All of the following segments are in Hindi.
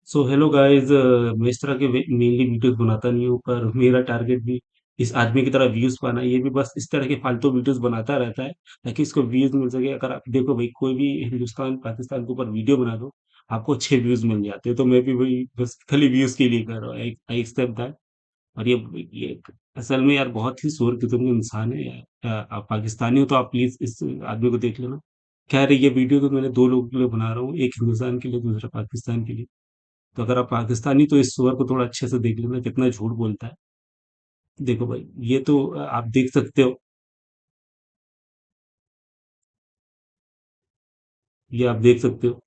So hello guys. मैं इस तरह के मेनली वीडियोस बनाता नहीं हूँ, पर मेरा टारगेट भी इस आदमी की तरह व्यूज पाना। ये भी बस इस तरह के फालतू वीडियोस बनाता रहता है ताकि इसको व्यूज मिल सके। अगर आप देखो भाई, कोई भी हिंदुस्तान पाकिस्तान के ऊपर वीडियो बना दो, आपको 6 व्यूज मिल जाते हैं। तो मैं भी वही बस खाली व्यूज के लिए कर रहा हूँ। I accept that. और ये असल में यार बहुत ही शोर किस्म के इंसान है यार। आप पाकिस्तानी हो तो आप प्लीज इस आदमी को देख लेना। खैर, ये वीडियो तो मैंने दो लोगों के लिए बना रहा हूँ, एक हिंदुस्तान के लिए, दूसरा पाकिस्तान के लिए। तो अगर आप पाकिस्तानी तो इस सुअर को थोड़ा अच्छे से देख लेना कितना झूठ बोलता है। देखो भाई, ये तो आप देख सकते हो। ये आप देख सकते हो।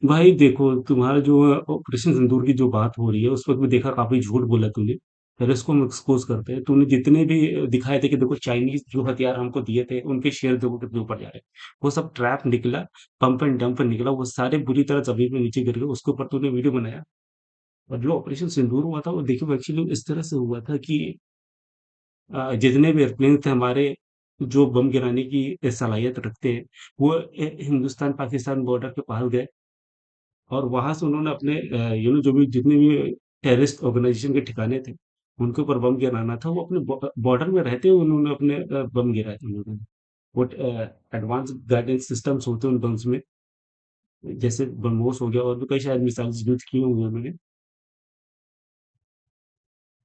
भाई देखो, तुम्हारा जो ऑपरेशन सिंदूर की जो बात हो रही है, उस वक्त भी देखा काफी झूठ बोला तूने। फिर इसको हम एक्सपोज करते हैं। तूने जितने भी दिखाए थे कि देखो चाइनीज जो हथियार हमको दिए थे, उनके शेयर देखो कितने ऊपर जा रहे हैं। वो सब ट्रैप निकला, पंप एंड डंप निकला, वो सारे बुरी तरह जमीन में नीचे गिर गए। उसके ऊपर तूने वीडियो बनाया। और जो ऑपरेशन सिंदूर हुआ था, वो देखो एक्चुअली इस तरह से हुआ था कि जितने भी एयरप्लेन थे हमारे, जो बम गिराने की सलाहियत रखते हैं, वो हिंदुस्तान पाकिस्तान बॉर्डर के पास गए। और वहां से उन्होंने अपने जो भी जितने भी टेररिस्ट ऑर्गेनाइजेशन के ठिकाने थे, उनके ऊपर बम गिराना था। वो अपने बॉर्डर में रहते हुए उन्होंने अपने बम गिराए थे उन्होंने। वो एडवांस गाइडेंस सिस्टम्स होते हैं उन बम्स में, जैसे ब्रह्मोस हो गया, और भी कई शायद मिसाइल्स यूज किए होंगे उन्होंने।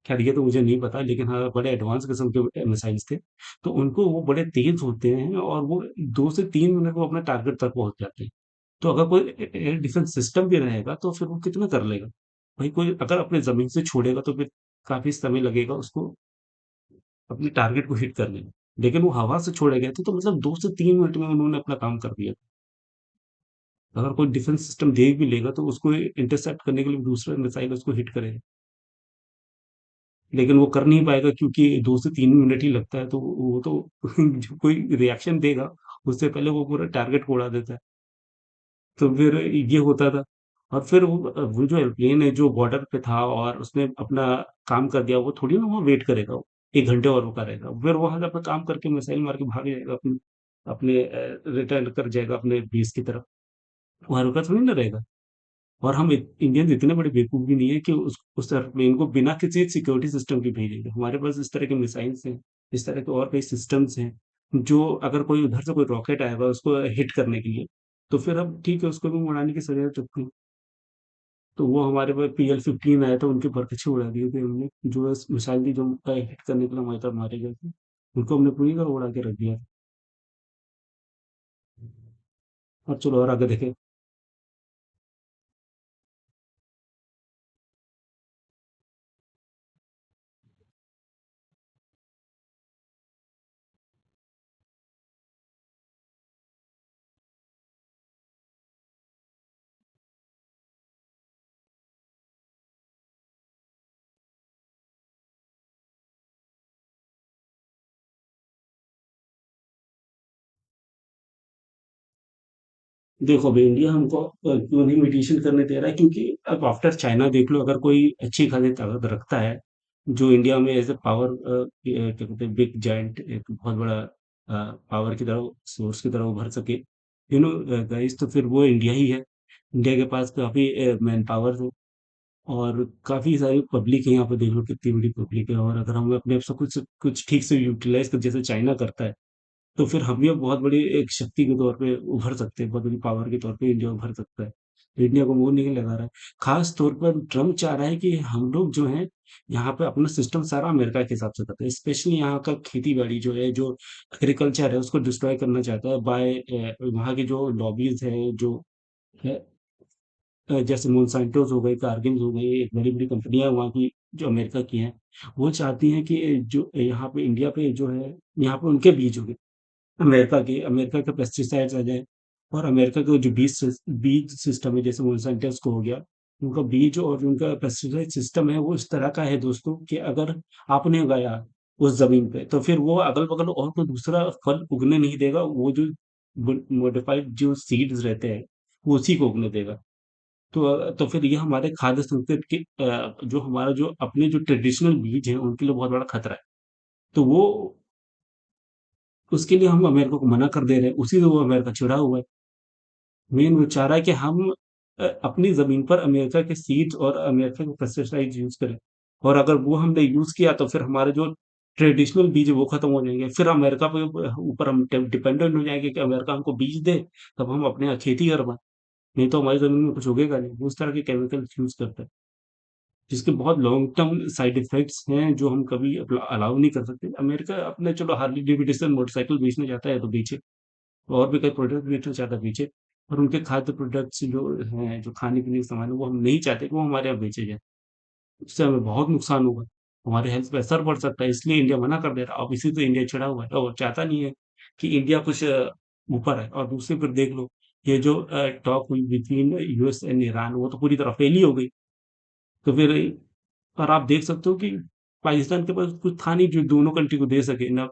खैर, ये तो मुझे नहीं पता, लेकिन हाँ, बड़े एडवांस किस्म के मिसाइल्स थे। तो उनको वो बड़े तेज होते हैं, और वो 2 से 3 मिनट में अपने टारगेट तक पहुंच जाते हैं। तो अगर कोई एयर डिफेंस सिस्टम भी रहेगा, तो फिर वो कितना कर लेगा। भाई, कोई अगर अपने जमीन से छोड़ेगा तो फिर काफी समय लगेगा उसको अपने टारगेट को हिट करने में। लेकिन वो हवा से छोड़े गए थे, तो मतलब 2 से 3 मिनट में उन्होंने अपना काम कर दिया। अगर कोई डिफेंस सिस्टम देख भी लेगा, तो उसको इंटरसेप्ट करने के लिए दूसरा मिसाइल उसको हिट करेगा। लेकिन वो कर नहीं पाएगा, क्योंकि 2 से 3 मिनट ही लगता है। तो वो तो जो कोई रिएक्शन देगा, उससे पहले वो पूरा टारगेट को उड़ा देता है। तो फिर ये होता था। और फिर वो जो एयरप्लेन है जो बॉर्डर पे था और उसने अपना काम कर दिया, वो थोड़ी ना वो वेट करेगा। 1 घंटे और रुका रहेगा, फिर वहां से अपना काम करके मिसाइल मार के भाग जाएगा, अपने अपने रिटर्न कर जाएगा अपने बेस की तरफ। वहां रुका थोड़ी ना रहेगा। और हम इंडियंस इतने बड़े बेवकूफ भी नहीं है कि उस एयरप्लेन को बिना किसी सिक्योरिटी सिस्टम के भेजेंगे। हमारे पास इस तरह के मिसाइल्स हैं, इस तरह के और कई सिस्टम्स हैं, जो अगर कोई उधर से कोई रॉकेट आएगा उसको हिट करने के लिए, तो फिर अब ठीक है, उसको भी उड़ाने की सजाए चुकती है। तो वो हमारे पास PL-15 आया था, उनके बरकचे उड़ा दिए थे हमने। जो मिसाइल थी जो हिट करने के लिए हमारी तरफ मारे गए थे, उनको हमने पूरी तरह उड़ा के रख दिया। और चलो और आगे देखें। देखो अभी इंडिया हमको क्यों नहीं मिटिगेशन करने दे रहा है, क्योंकि अब आफ्टर चाइना देख लो, अगर कोई अच्छी खासी ताकत रखता है जो इंडिया में एज ए पावर, क्या कहते हैं, बिग जायंट, एक बहुत बड़ा पावर की तरह, सोर्स की तरह उभर सके, गाइस, तो फिर वो इंडिया ही है। इंडिया के पास काफी मैन पावर है, और काफी सारी पब्लिक है। यहाँ पे देख लो कितनी बड़ी पब्लिक है। और अगर हम अपने आप से कुछ कुछ ठीक से यूटिलाइज कर, जैसे चाइना करता है, तो फिर हम भी अब बहुत बड़ी एक शक्ति के तौर पे उभर सकते हैं, बहुत बड़ी पावर के तौर पे इंडिया उभर सकता है। तो इंडिया को मुंह नहीं लगा रहा है। खास तौर पर ट्रम्प चाह रहा है कि हम लोग जो है, यहाँ पे अपना सिस्टम सारा अमेरिका के हिसाब से करते हैं। स्पेशली यहाँ का खेती बाड़ी जो है, जो एग्रीकल्चर है, उसको डिस्ट्रॉय करना चाहता है बाय वहाँ की जो लॉबीज है, जो है, जैसे मोन्सांटोस हो गई, कारगिल हो गई, एक बड़ी बड़ी कंपनियां वहाँ की, जो अमेरिका की हैं, वो चाहती हैं कि जो यहाँ पे इंडिया पे जो है, यहाँ पे उनके बीज होंगे। अमेरिका के पेस्टिसाइड्स आ जाएँ और अमेरिका का जो बीज सिस्टम है, जैसे मोनसेंटोस को हो गया, उनका बीज और उनका पेस्टिसाइड सिस्टम है, वो इस तरह का है दोस्तों कि अगर आपने उगाया उस ज़मीन पे, तो फिर वो अगल-बगल और कोई दूसरा फल उगने नहीं देगा। वो जो मॉडिफाइड जो सीड्स रहते हैं, वो उसी को उगने देगा। तो फिर ये हमारे खाद्य संकट के जो हमारा जो अपने जो ट्रेडिशनल बीज हैं, उनके लिए बहुत बड़ा खतरा है। तो वो उसके लिए हम अमेरिका को मना कर दे रहे हैं, उसी से वो अमेरिका चिढ़ा हुआ है। मेन वो चाह रहा है कि हम अपनी ज़मीन पर अमेरिका के सीड्स और अमेरिका के पेस्टिसाइड्स यूज़ करें, और अगर वो हमने यूज़ किया तो फिर हमारे जो ट्रेडिशनल बीज है वो खत्म हो जाएँगे। फिर अमेरिका पे ऊपर हम डिपेंडेंट हो जाएँगे कि अमेरिका हमको बीज दे, तब हम अपने यहाँ खेती कर पाएँ, नहीं तो हमारी ज़मीन में कुछ उगेगा नहीं। वो उस तरह के केमिकल्स यूज़ करते हैं, जिसके बहुत लॉन्ग टर्म साइड इफ़ेक्ट्स हैं, जो हम कभी अलाउ नहीं कर सकते। अमेरिका अपने चलो हार्ली डेविडसन मोटरसाइकिल बेचने जाता है तो बेचे, और भी कई प्रोडक्ट बेचना चाहता है बेचे, पर उनके खाद्य प्रोडक्ट्स जो हैं, जो खाने-पीने के सामान है, वो हम नहीं चाहते कि वो हमारे यहाँ बेचे जाएँ। उससे हमें बहुत नुकसान होगा, हमारे हेल्थ पे असर पड़ सकता है, इसलिए इंडिया मना कर दे रहा है। अब इसी से इंडिया चिढ़ा हुआ है और चाहता नहीं है कि इंडिया कुछ ऊपर आए। और दूसरी फिर देख लो, ये जो टॉक हुई बिटवीन यूएस एंड ईरान, वो तो पूरी तरह फेल ही हो गई। तो फिर और आप देख सकते हो कि पाकिस्तान के पास कुछ था नहीं जो दोनों कंट्री को दे सके, ना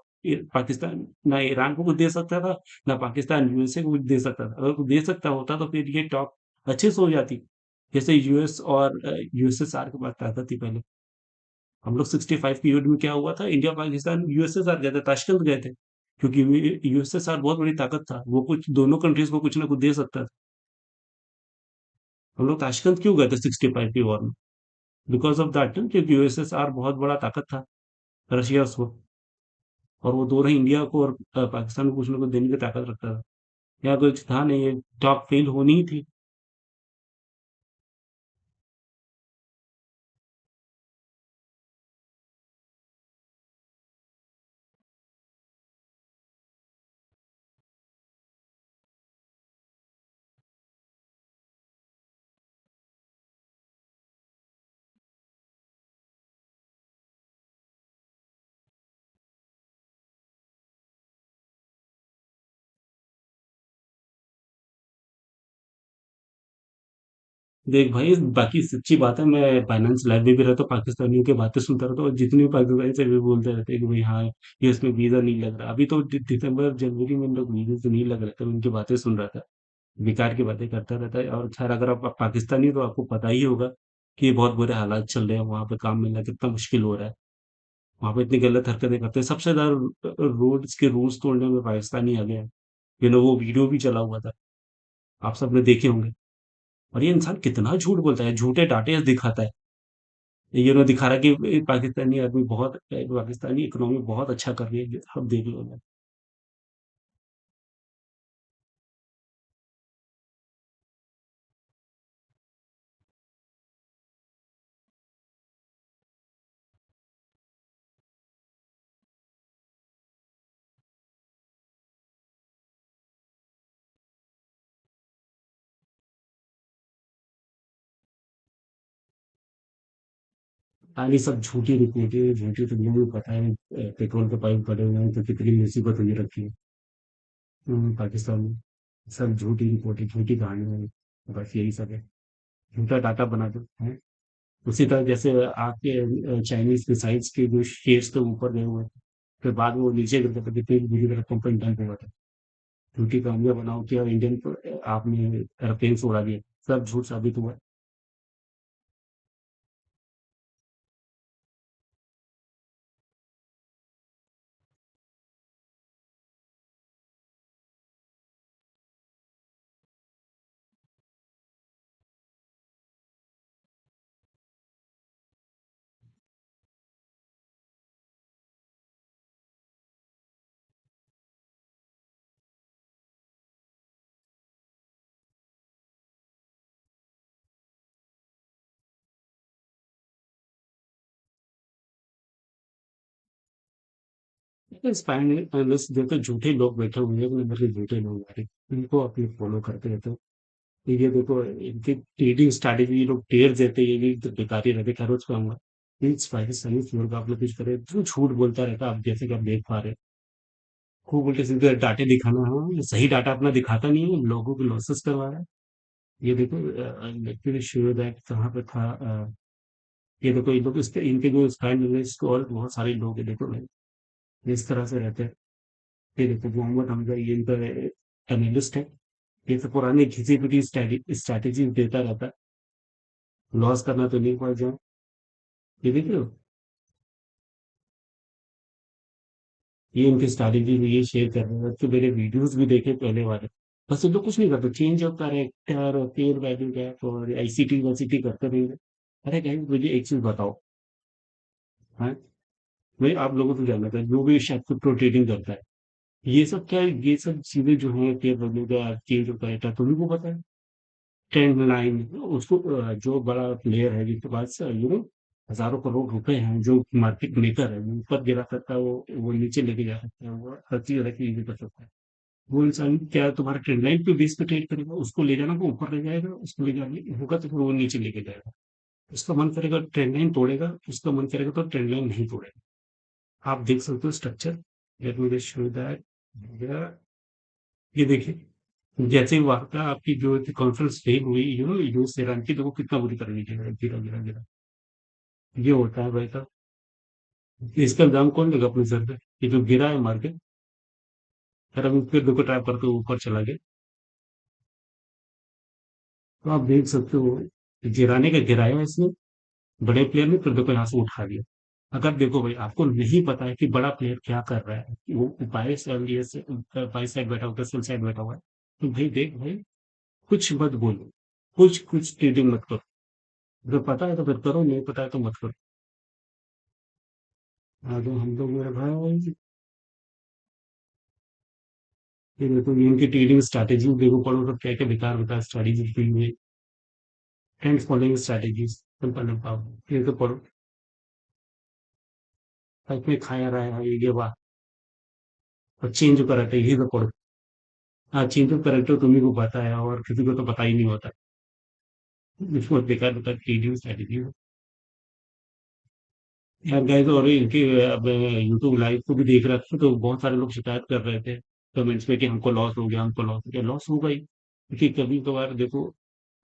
पाकिस्तान ना ईरान को कुछ दे सकता था, ना पाकिस्तान यूएसए को कुछ दे सकता था। अगर कुछ दे सकता होता तो फिर ये टॉक अच्छे से हो जाती, जैसे यूएस और यूएसएसआर के पास ताकत थी पहले। हम लोग 65 पीरियड में क्या हुआ था, इंडिया पाकिस्तान यूएसएसआर गए थे, ताशकंद गए थे, क्योंकि यूएसएसआर बहुत बड़ी ताकत था, वो कुछ दोनों कंट्रीज को कुछ ना कुछ दे सकता था। हम लोग ताशकंद क्यों गए थे 65 की वॉर में? बिकॉज ऑफ दैट, क्योंकि यूएसएसआर बहुत बड़ा ताकत था, रशिया उस वक्त, और वो दोनों इंडिया को और पाकिस्तान को कुछ ना कुछ देने की ताकत रखता था। यहाँ कुछ था नहीं, ये टॉक फेल होनी ही थी। देख भाई, बाकी सच्ची बात है, मैं फाइनेंस लैब में भी रहता हूँ, पाकिस्तानियों की बातें सुनता रहता हूँ, और जितने भी पाकिस्तानी से भी बोलते रहते हैं कि भाई हाँ, ये इसमें वीजा नहीं लग रहा। अभी तो दिसंबर जनवरी में इन लोग वीजा तो नहीं लग रहा था, उनकी बातें सुन रहा था, बेकार की बातें करता रहता है। और खैर, अगर आप पाकिस्तानी हो तो आपको पता ही होगा कि बहुत बुरे हालात चल रहे हैं वहाँ पे, काम मिलना कितना मुश्किल हो रहा है। वहाँ पे इतनी गलत हरकतें करते हैं, सबसे ज्यादा रोड्स के रूल्स तोड़ने में पाकिस्तानी आ गया है। वो वीडियो भी चला हुआ था, आप सबने देखे होंगे। और ये इंसान कितना झूठ बोलता है, झूठे डाटे दिखाता है। ये दिखा रहा है कि पाकिस्तानी आदमी बहुत, पाकिस्तानी इकोनॉमी बहुत अच्छा कर रही है, अब देख लो ना। सारी सब झूठी रिपोर्टें, झूठी, तुमने भी पता है पेट्रोल के पाइप फटे हुए हैं तो कितनी मुसीबत हुई रखी है पाकिस्तान में। सब झूठी रिपोर्टें, झूठी कहानियां हैं, बस यही सब है, झूठा डाटा बना दो हैं। उसी तरह जैसे आपके चाइनीज मिसाइल्स के जो शेयर्स थे ऊपर गए हुए थे, फिर बाद में वो नीचे गिर गए थे, कितनी बुरी तरह कंपनी डंप हुआ था। झूठी कहानियां बनाओ कि और इंडियन को आपने एयरप्लेन से उड़ा दिया, सब झूठ साबित हुआ। स्पाइनलिस्ट देखो, झूठे लोग बैठे हुए हैं, नंबर के झूठे लोग बैठे, इनको अपने फॉलो करते रहते हो। ये देखो, इनकी ट्रेडिंग स्ट्रैटेजी, ये लोग टेर देते हैं, ये भी तो बेकार ही रहते, खैर उस पर आऊंगा। इस पाकिस्तानी फ्लोर का आप लोग कुछ करें तो झूठ बोलता रहता है, आप जैसे कि आप देख पा रहे हैं। खूब उल्टे सीधे डाटे दिखाना, हाँ सही डाटा अपना दिखाता नहीं है, लोगों को लॉसेस करवा रहा है। ये देखो लेट मी शो दैट कहाँ पे था ये देखो ये लोग इसके इनके जो स्काई एनालिस्ट और बहुत सारे लोग हैं, देखो भाई इस तरह से रहते हैं। ये देखो मोहम्मद हमजा, ये इनका एनालिस्ट है। ये तो पुरानी घिसी पिटी स्ट्रैटेजी देता रहता है, लॉस करना तो नहीं पड़ जाए। ये देख रहे हो, ये इनकी स्ट्रैटेजी भी ये शेयर कर रहे हैं, तो मेरे वीडियोस भी देखे पहले वाले। बस ये लोग कुछ नहीं करते, चेंज ऑफ कैरेक्टर और पेयर वैल्यू गैप और आईसीटी वाईसीटी करते रहेंगे। अरे गाइस मुझे एक चीज बताओ, हाँ मैं आप लोगों को जानना था, जो भी शायद क्रिप्टो ट्रेडिंग करता है, ये सब क्या है, ये सब चीजें जो है pair value gap, change of character, तुम्ही को पता है? ट्रेंड लाइन उसको जो बड़ा प्लेयर है जिसके पास हजारों करोड़ रुपए हैं, जो मार्केट मेकर है, वो ऊपर गिरा सकता है, वो नीचे लेके जा सकता है, वो हर चीज अलग चीज कर सकता है। वो इंसान क्या तुम्हारा ट्रेंड लाइन पे बेस पे ट्रेड करेगा, उसको ले जाना वो ऊपर ले जाएगा, उसको ले जाने होगा तो फिर वो नीचे लेके जाएगा। उसका मन करेगा ट्रेंड लाइन तोड़ेगा, उसका मन करेगा तो ट्रेंड लाइन नहीं तोड़ेगा। आप देख सकते हो structure, let me just show that. ये देखिए, जैसे ही वार्ता आपकी जो थी कॉन्फ्रेंस फेल हुई, यूएस ईरान की, तो वो कितना बुरी तरह नीचे गिरा गिरा गिरा गिरा। ये होता है भाई साहब, इसका दाम कौन देगा अपने सर पे? ये जो गिरा है मार्केट, अगर अभी फिर देखो ट्रैप करके ऊपर चला गया, तो आप देख सकते हो गिराने का गिराया इसने, बड़े प्लेयर ने, फिर देखो यहाँ से उठा दिया। अगर देखो भाई आपको नहीं पता है कि बड़ा प्लेयर क्या कर रहा है, कि वो बाईस से बाईस साइड बैठा हुआ है, सेल साइड बैठा हुआ है, तो भाई देख भाई, कुछ मत बोलो, कुछ कुछ ट्रेडिंग मत करो। अगर पता है तो फिर करो, नहीं पता है तो मत करो। हाँ तो हम लोग मेरे भाई, ये देखो ये इनकी ट्रेडिंग स्ट्रैटेजी देखो, पढ़ो तो क्या क्या बेकार बेकार स्ट्रैटेजी दी हुई है। Trend following strategies, simple and powerful, ये तो पढ़ो। सच में खाया रहा है ये बात, और चेंज कराते यही तो पढ़ो। हाँ चेंज ऑफ करेक्टर तुम्ही को पता है और किसी को तो पता ही नहीं होता, इसको बेकार बेकार ट्रेडिंग स्ट्रैटेजी। यार गाइस, और इनकी अब यूट्यूब लाइव को भी देख रहा था, तो बहुत सारे लोग शिकायत कर रहे थे कमेंट्स में कि हमको लॉस हो गया, हमको लॉस हो गया। लॉस होगा ही, क्योंकि कभी कभार देखो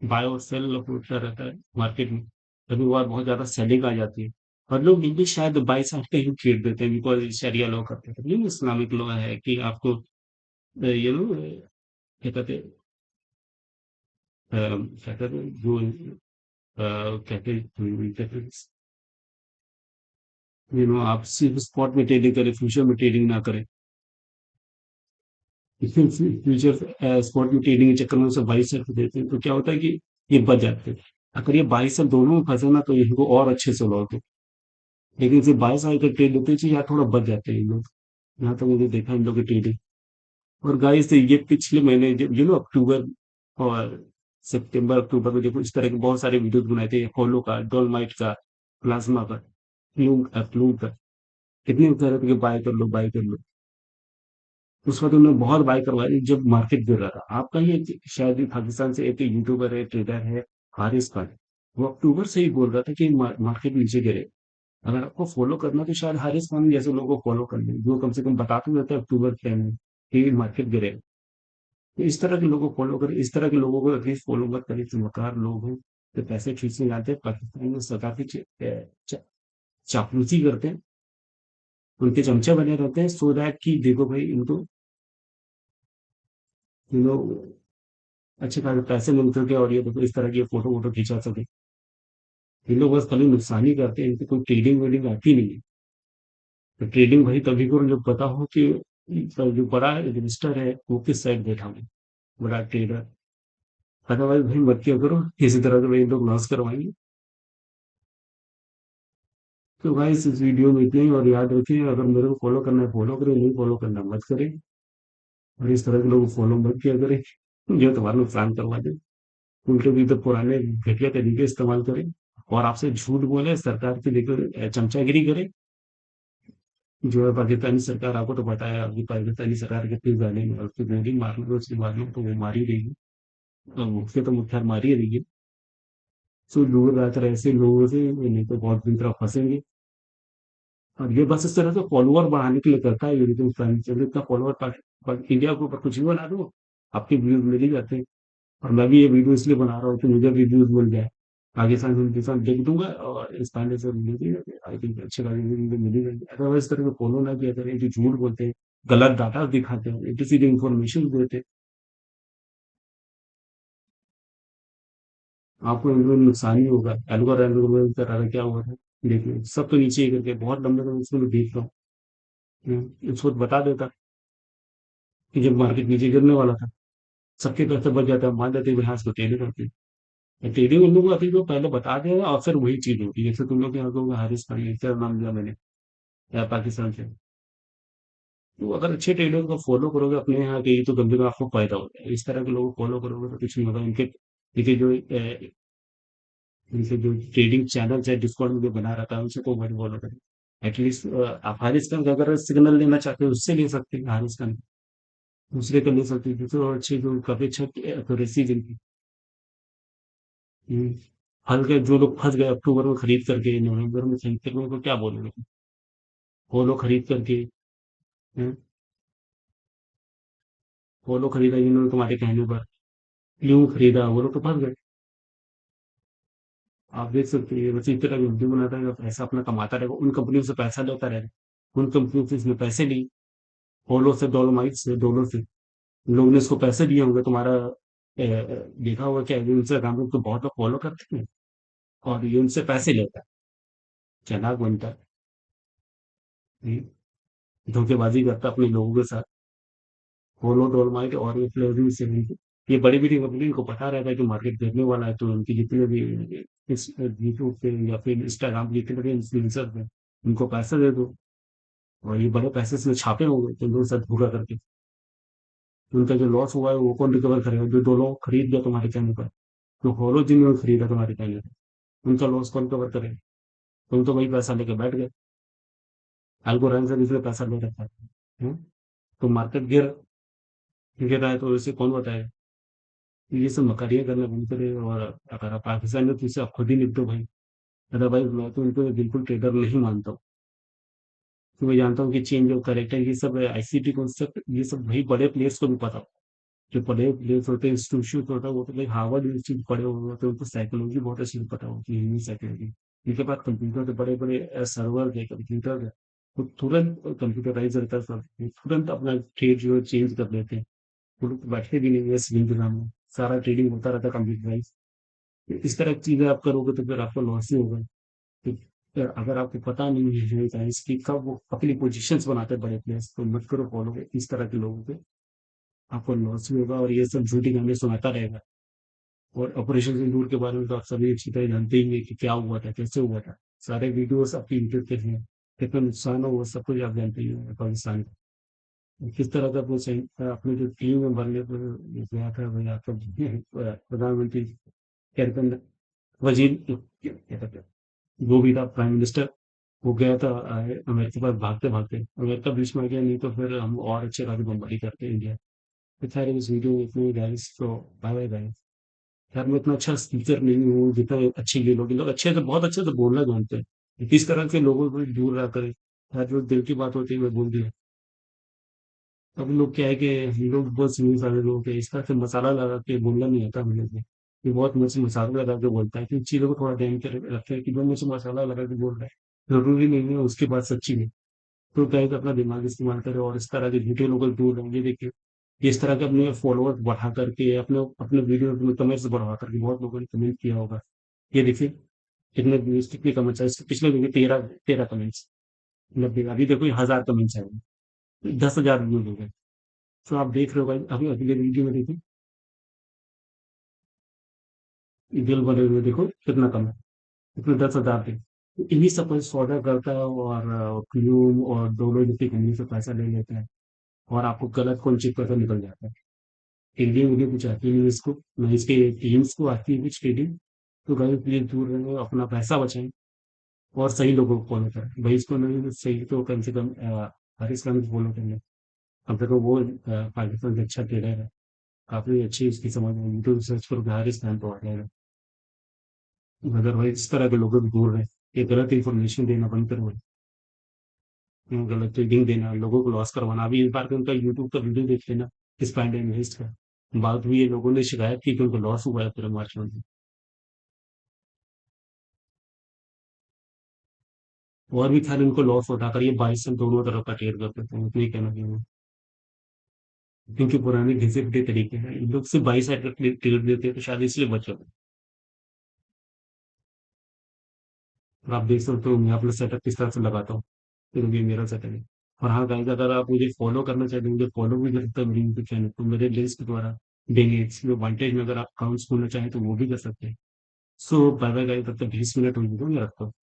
बाय और सेल होता रहता है मार्केट में। कभी कभार बहुत ज्यादा सेलिंग आ जाती है, और लोग ये भी शायद बाई साइड का ही ट्रेड देते हैं, बिकॉज शरिया लॉ करते हैं, ये इस्लामिक लॉ है कि आपको ये नो क्या कहते हैं, क्या कहते हैं जो कहते हैं, आप सिर्फ स्पॉट में ट्रेडिंग करें, फ्यूचर में ट्रेडिंग ना करें। फ्यूचर स्पॉट में ट्रेडिंग के चक्कर में उसे बाई सेल देते हैं, तो क्या होता है कि ये बच जाते हैं। अगर ये बाई सेल दोनों में फंसे ना, तो इनको और अच्छे से लॉस हो। लेकिन सिर्फ बाई साइड का ट्रेड होते हैं, या थोड़ा बच जाते हैं इन लोग। यहाँ तक मैंने देखा इन लोग की ट्रेडिंग। और गाइस ये पिछले महीने जब अक्टूबर और सितंबर अक्टूबर में देखो, इस तरह के बहुत सारे वीडियोस बनाए थे, होलो का, डोलमाइट का, प्लाज्मा का, फ्लूम का। कितने कह रहे थे कि बाय कर लो, बाय कर लो। उस वक्त उन्होंने बहुत बाय करवाई जब मार्केट गिर रहा था। आपका ये शायद ही पाकिस्तान से एक यूट्यूबर है, ट्रेडर है, हारिस खान। वो अक्टूबर से ही बोल रहा था कि मार्केट नीचे गिरे। अगर आपको फॉलो करना तो शायद हारिस खान जैसे लोगों को फॉलो कर लें, जो कम से कम बताते रहते हैं अक्टूबर के टाइम में कि मार्केट गिरेगा। तो इस तरह के लोगों को फॉलो करें, इस तरह के लोगों को एटलीस्ट फॉलो मत करें, जो मकार लोग हैं, जो पैसे खींचने जाते हैं पाकिस्तान में, सरकार की चापलूसी करते हैं, उनके चमचे बने रहते हैं, सो दैट कि देखो भाई इनको लोग अच्छे खासे पैसे मिल सके, और ये देखो इस तरह की फोटो वोटो खिंचा सके। ये लोग बस खाली नुकसान ही करते हैं, इनको कोई ट्रेडिंग वेडिंग आती नहीं है। तो ट्रेडिंग भाई तभी करो जब पता हो कि जो बड़ा इन्वेस्टर है वो किस साइड बैठा है, बड़ा ट्रेडर। अदरवाइज भाई मत किया करो, इसी तरह से भाई लोग लॉस करवाएंगे। तो भाई इस वीडियो में इतना ही, और याद रखिए अगर मेरे को फॉलो करना है फॉलो करें, नहीं फॉलो करना मत करें। और इस तरह के लोग फॉलो मत किया करें जो तुम्हारा नुकसान करवा दे। उल्टे भी तो पुराने घटिया तरीके इस्तेमाल करें, और आपसे झूठ बोले, सरकार की देखो चमचागिरी करे। जो है पाकिस्तानी सरकार, आपको तो पता है अभी पाकिस्तानी सरकार कितनी जाने, और उसकी गोली मारने को, उसकी मारने को वो मारी रहेगी, तो मुख्य तो मुख्यार मारी रहेगी। सो दूर रहकर ऐसे लोगों से नहीं तो बहुत बुरी तरह फंसेंगे। और ये बस इस तरह से फॉलोवर बढ़ाने के लिए करता है यूट्यूब फ्रेंड, चलो इतना फॉलोवर पर इंडिया के ऊपर कुछ भी बना दो, आपके व्यूज मिल ही जाते हैं। और मैं भी ये वीडियो इसलिए बना रहा हूँ कि मुझे भी व्यूज मिल जाए। पाकिस्तान हिंदुस्तान देख दूंगा और इस पांडे से मिल आई थिंक अच्छी खासी मुझे मिल ही जाएगी। अदरवाइज इस तरह के फॉलो ना किया करें जो झूठ बोलते हैं, गलत डाटा दिखाते हैं, इतनी सीधी इन्फॉर्मेशन देते हैं, आपको इनमें नुकसान ही होगा। एल्गोरिथम तरह का क्या हुआ था, देखिए सब तो नीचे ही करके बहुत लंबे समय से मैं देख रहा हूँ। उसको बता देता कि जब मार्केट नीचे गिरने वाला था, सबके पैसे बच जाते हैं, मान जाते हैं हाँ इसको ट्रेडिंग करते हैं। ट्रेडिंग उन लोगों को आती है जो पहले बता देगा और फिर वही चीज होती है, जैसे तुम लोग यहाँ को हारिस खान का नाम लिया मैंने, या पाकिस्तान से। तो अगर अच्छे ट्रेडर को फॉलो करोगे अपने यहाँ के, तो कभी आपको फायदा होता है। इस तरह के लोगों को फॉलो करोगे तो कुछ नहीं होगा। इनके जो ट्रेडिंग चैनल है डिस्कॉर्ड में जो बना रहता है उनसे को मत फॉलो करें। एटलीस्ट आप हारिस खान का अगर सिग्नल लेना चाहते हो उससे ले सकते हैं, हारिस खान दूसरे का ले सकते हैं तो अच्छे जो काफी अच्छा एक्यूरेसी जिनकी। हम्म, फंस गए जो लोग, फंस गए अक्टूबर में खरीद करके, नवंबर में खरीद करके, उनको क्या बोलोगे? वो लोग खरीद करके, हम्म, वो लोग खरीदा जिन्होंने तुम्हारे कहने पर, क्यों खरीदा, वो लोग तो फंस गए। आप देख सकते हैं वैसे इस तरह की वीडियो बनाता रहेगा, पैसा अपना कमाता रहेगा, उन कंपनियों से पैसा लेता रहेगा, उन कंपनियों से इसने पैसे ली, होलो से, डोलोमाइट से, डोलो से लोग ने इसको पैसे दिए होंगे। तुम्हारा देखा होगा क्या, इंस्टाग्राम पे तो बहुत लोग फॉलो करते हैं और ये उनसे पैसे लेता है, चालाक बनता है, धोखेबाजी करता है अपने लोगों के साथ। होलो, डोलोमाइट और ये फ्लोरिन से ये बड़ी बड़ी कंपनी को पता रहता है कि मार्केट गिरने वाला है, तो उनकी जितने भी इस यूट्यूब पे या फिर इंस्टाग्राम पे जितने भी इन्फ्लुएंसर हैं उनको पैसे दे दो, और ये बड़े पैसे से छापे होंगे तो लोग साथ धोखा करके, तो उनका जो लॉस हुआ है वो कौन रिकवर करेगा? जो दो लोग खरीद गया तुम्हारे कहने पर, जो फॉलो जिन्होंने खरीदा तुम्हारे कहने पर, उनका लॉस कौन कवर करेगा? तुम तो वही पैसा लेके बैठ गए, एल्गोरिथम से दूसरे पैसा ले रखा है। हम्म? तो मार्केट गिर रहा है तो इसे कौन बताएगा? ये सब मकारियां करना बंद करे, और अगर आप पाकिस्तान में तो इसे आप खुद ही निपटो भाई। अदरवाइज मैं तो उनको बिल्कुल ट्रेडर नहीं मानता हूँ। तो मैं जानता हूँ कि चेंज ऑफ करेक्टर ये सब आईसीटी कॉन्सेप्ट ये सब भाई बड़े प्लेयर्स को भी पता हो। जो बड़े प्लेयर्स होते हैं, इंस्टीट्यूट होता है, वो तो भाई हार्वर्ड यूनिवर्सिटी पढ़े हुए होते हैं, उनको साइकोलॉजी बहुत अच्छी पता होती है, ह्यूमन साइकोलॉजी। इनके पास कंप्यूटर के बड़े बड़े सर्वर है, कंप्यूटर है, वो तुरंत कंप्यूटराइज रहता है सब, वो तुरंत अपना ट्रेड जो है चेंज कर लेते हैं। वो लोग तो बैठे भी नहीं है स्क्रीन के सामने, सारा ट्रेडिंग होता रहता है कंप्यूटराइज। इस तरह की चीजें आप करोगे तो फिर आपको लॉस ही होगा। तो अगर आपको पता नहीं है गाइस कि कब वो अपनी पोजीशंस बनाते हैं बड़े प्लेयर्स, तो मत करो फॉलो इस तरह के लोगों को, आपको लॉस भी होगा और ये सब झूठी कहानी सुनाता रहेगा। और ऑपरेशन सिंदूर के बारे में तो आप सभी अच्छी तरह जानते ही हैं कि क्या हुआ था, कैसे हुआ था। सारे वीडियोस आपके यूट्यूब पे हैं, कितना नुकसान हो वो सब कुछ आप जानते ही हैं पाकिस्तान का। किस तरह का वो अपने जो टीम में बनने पर गया था भाई आपका प्रधानमंत्री, कैप्टन, वजीर, क्या कहते हैं, वो भी था प्राइम मिनिस्टर, वो गया था अमेरिका पर भागते भागते, अमेरिका बीच में आ गया, नहीं तो फिर हम और अच्छे खासी बमबारी करते इंडिया। तो खैर इस वीडियो में इतने गाइस, तो बाय बाय गाइस। यार मैं इतना अच्छा स्पीकर नहीं हूँ जितना अच्छे ये लोग अच्छे से, बहुत अच्छे से बोलना जानते हैं। इस तरह के लोगों को दूर रहा करें। यार जो दिल की बात होती है मैं बोल दिया। अब लोग क्या है कि हम लोग बस यूज वाले लोग हैं, इस तरह से मसाला लगा के बोलना नहीं आता हम लोग को। ये बहुत मुझे मसाला लगा के बोलता है कि चीजों को थोड़ा ध्यान के रखते हैं कि जो मुझे मसाला लगा के बोल रहा है जरूरी नहीं है उसकी बात सच्ची है। तो क्या है कि अपना दिमाग इस्तेमाल करें और इस तरह के झूठे लोगों को दूर रहेंगे। देखिए इस तरह के अपने फॉलोअर्स बढ़ा करके, अपने अपने वीडियो में कमेंट्स बढ़ा करके बहुत लोगों ने कमेंट किया होगा। ये देखिए कितने व्यूज, कितने कमेंट्स आए, इसके पिछले वीडियो 13 कमेंट्स, मतलब अभी देखो 1000 कमेंट्स आए, 10,000 व्यूज हो गए। तो आप देख रहे हो भाई, अभी अगले वीडियो में देखो दिल बने हुए देखो कितना कम है, इसमें 10,000 थे। तो इन्हीं सब को सौदा करता है और क्यूम और दोनों जैसी कंपनी से पैसा ले लेता है, और आपको गलत कौन चीज पता निकल जाता है। ट्रेडिंग मुझे कुछ आती नहीं है इसको, ना इसके टीम्स को आती है कुछ ट्रेडिंग। तो भाई प्लीज दूर रहे, अपना पैसा बचाएं और सही लोगों को फॉलो करें भाई। इसको नहीं तो सही तो कम से कम हारिस खान को फॉलो करें। कम से कम वो पाकिस्तान से अच्छा ट्रेडर है, काफी अच्छी उसकी समझ है, यूट्यूब सर्च करो हारिस खान तो आ जाएगा। अदरवाइज इस तरह के लोगों को दूर रहे, ये गलत इन्फॉर्मेशन देना बंद करो, गलत रीडिंग देना, लोगों को लॉस करवाना। अभी एक बार के उनका यूट्यूब का वीडियो देख लेना, स्पाइड इन्वेस्ट का, बाद में ये लोगों ने शिकायत की कि उनको लॉस हुआ है पूरे मार्च में। और भी खैर इनको लॉस होता, अगर ये 22 से दोनों तरफ का ट्रेड करते थे, उतना ही कहना चाहिए। क्योंकि पुराने घिसे पिटे तरीके हैं, इन लोग सिर्फ 22 साइड का ट्रेड देते हैं, तो शायद इसलिए बचे हुए। और आप देख सकते हो मैं अपना सेटअप किस तरह से लगाता हूँ, फिर ये मेरा सेटअप है। और हाँ गाइस, अगर आप मुझे फॉलो करना चाहते हैं, मुझे फॉलो भी कर सकते हैं मेरे यूट्यूब चैनल को, मेरे लिंक्स के द्वारा देंगे इसमें वांटेज में, अगर आप अकाउंट्स खोलना चाहें तो वो भी कर सकते हैं। सो बाय बाय गाइस, तब तक 20 मिनट हो गए, मैं रखता हूँ।